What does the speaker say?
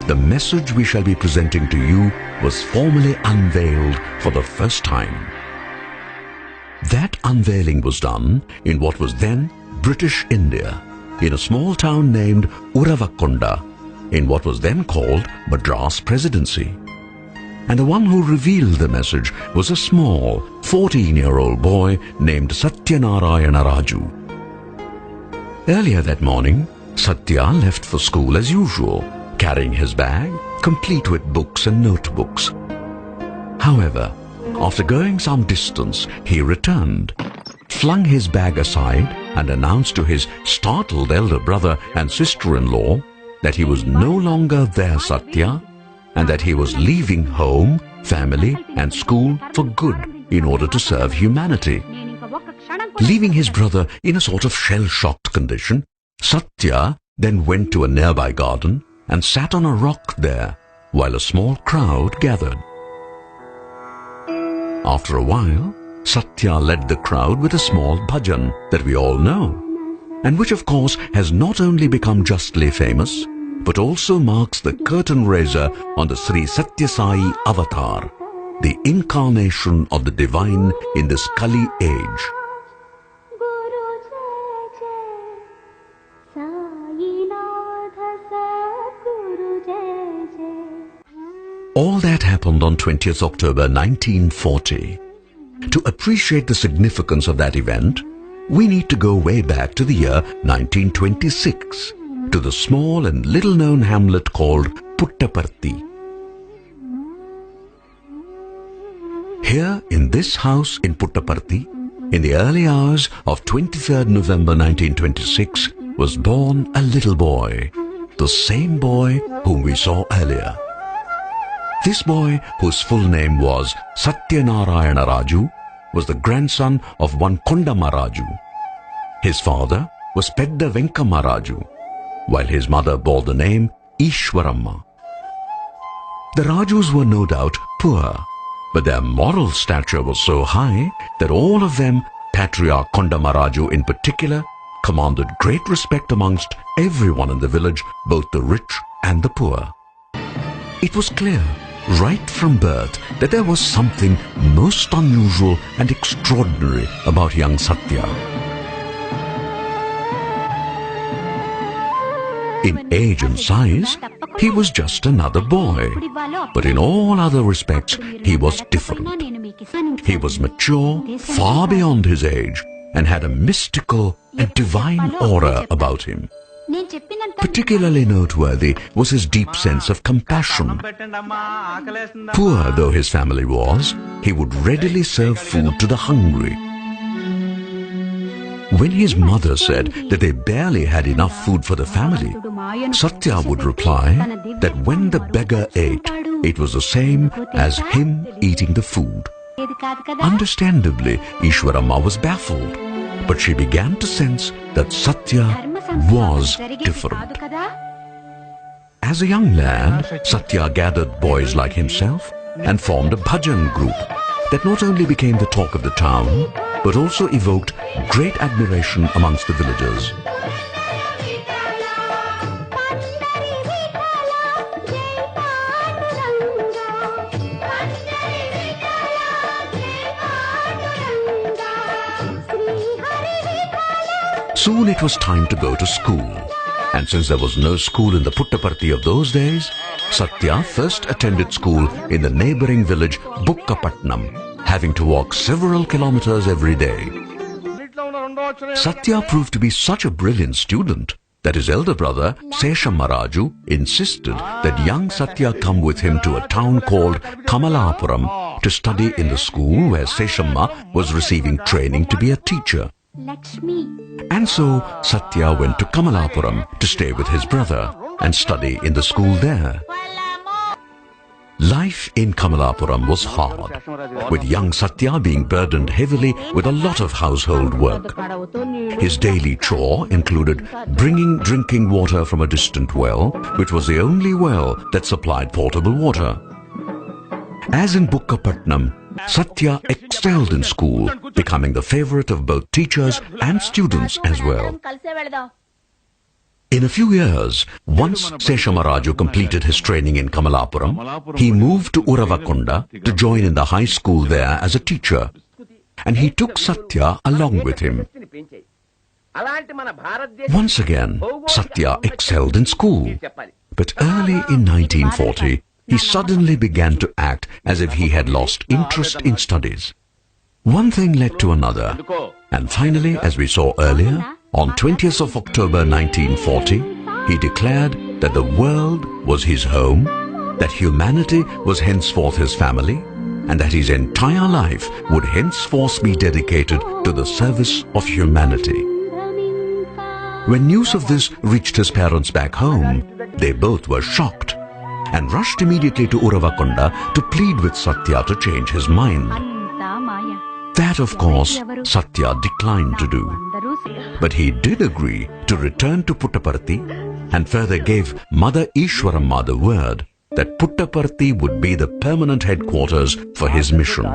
the message we shall be presenting to you was formally unveiled for the first time. That unveiling was done in what was then British India, in a small town named Uravakonda, in what was then called Madras Presidency. And the one who revealed the message was a small 14-year-old boy named Sathya Raju. Earlier that morning, Sathya left for school as usual, carrying his bag, complete with books and notebooks. However, after going some distance, he returned, flung his bag aside, and announced to his startled elder brother and sister-in-law that he was no longer their Sathya, and that he was leaving home, family, and school for good in order to serve humanity. Leaving his brother in a sort of shell-shocked condition, Sathya then went to a nearby garden and sat on a rock there while a small crowd gathered. After a while, Sathya led the crowd with a small bhajan that we all know, and which of course has not only become justly famous, but also marks the curtain raiser on the Sri Sathya Sai avatar, the incarnation of the divine in this Kali age. All that happened on 20th October 1940. To appreciate the significance of that event, we need to go way back to the year 1926, to the small and little-known hamlet called Puttaparthi. Here in this house in Puttaparthi, in the early hours of 23rd November 1926, was born a little boy, the same boy whom we saw earlier. This boy, whose full name was Sathya Raju, was the grandson of one Kondama Raju. His father was Pedda Venkama Raju, while his mother bore the name Ishwaramma. The Rajus were no doubt poor, but their moral stature was so high that all of them, Patriarch Kondama Raju in particular, commanded great respect amongst everyone in the village, both the rich and the poor. It was clear right from birth that there was something most unusual and extraordinary about young Sathya. In age and size, he was just another boy, but in all other respects, he was different. He was mature, far beyond his age, and had a mystical and divine aura about him. Particularly noteworthy was his deep sense of compassion. Poor though his family was, he would readily serve food to the hungry. When his mother said that they barely had enough food for the family, Sathya would reply that when the beggar ate, it was the same as him eating the food. Understandably, Ishwaramma was baffled, but she began to sense that Sathya was different. As a young lad, Sathya gathered boys like himself and formed a bhajan group that not only became the talk of the town, but also evoked great admiration amongst the villagers. Soon it was time to go to school, and since there was no school in the Puttaparthi of those days, Sathya first attended school in the neighboring village Bukkapatnam, having to walk several kilometers every day. Sathya proved to be such a brilliant student that his elder brother, Seshamma Raju, insisted that young Sathya come with him to a town called Kamalapuram to study in the school where Seshamma was receiving training to be a teacher. And so Sathya went to Kamalapuram to stay with his brother and study in the school there. Life in Kamalapuram was hard, with young Sathya being burdened heavily with a lot of household work. His daily chore included bringing drinking water from a distant well, which was the only well that supplied potable water. As in Bukkapatnam, Sathya excelled in school, becoming the favorite of both teachers and students as well. In a few years, once Seshamaraju completed his training in Kamalapuram, he moved to Uravakonda to join in the high school there as a teacher. And he took Sathya along with him. Once again, Sathya excelled in school. But early in 1940, he suddenly began to act as if he had lost interest in studies. One thing led to another. And finally, as we saw earlier, on 20th of October 1940, he declared that the world was his home, that humanity was henceforth his family, and that his entire life would henceforth be dedicated to the service of humanity. When news of this reached his parents back home, they both were shocked and rushed immediately to Uravakonda to plead with Sathya to change his mind. That, of course, Sathya declined to do. But he did agree to return to Puttaparthi and further gave Mother Ishwaramma the word that Puttaparthi would be the permanent headquarters for his mission.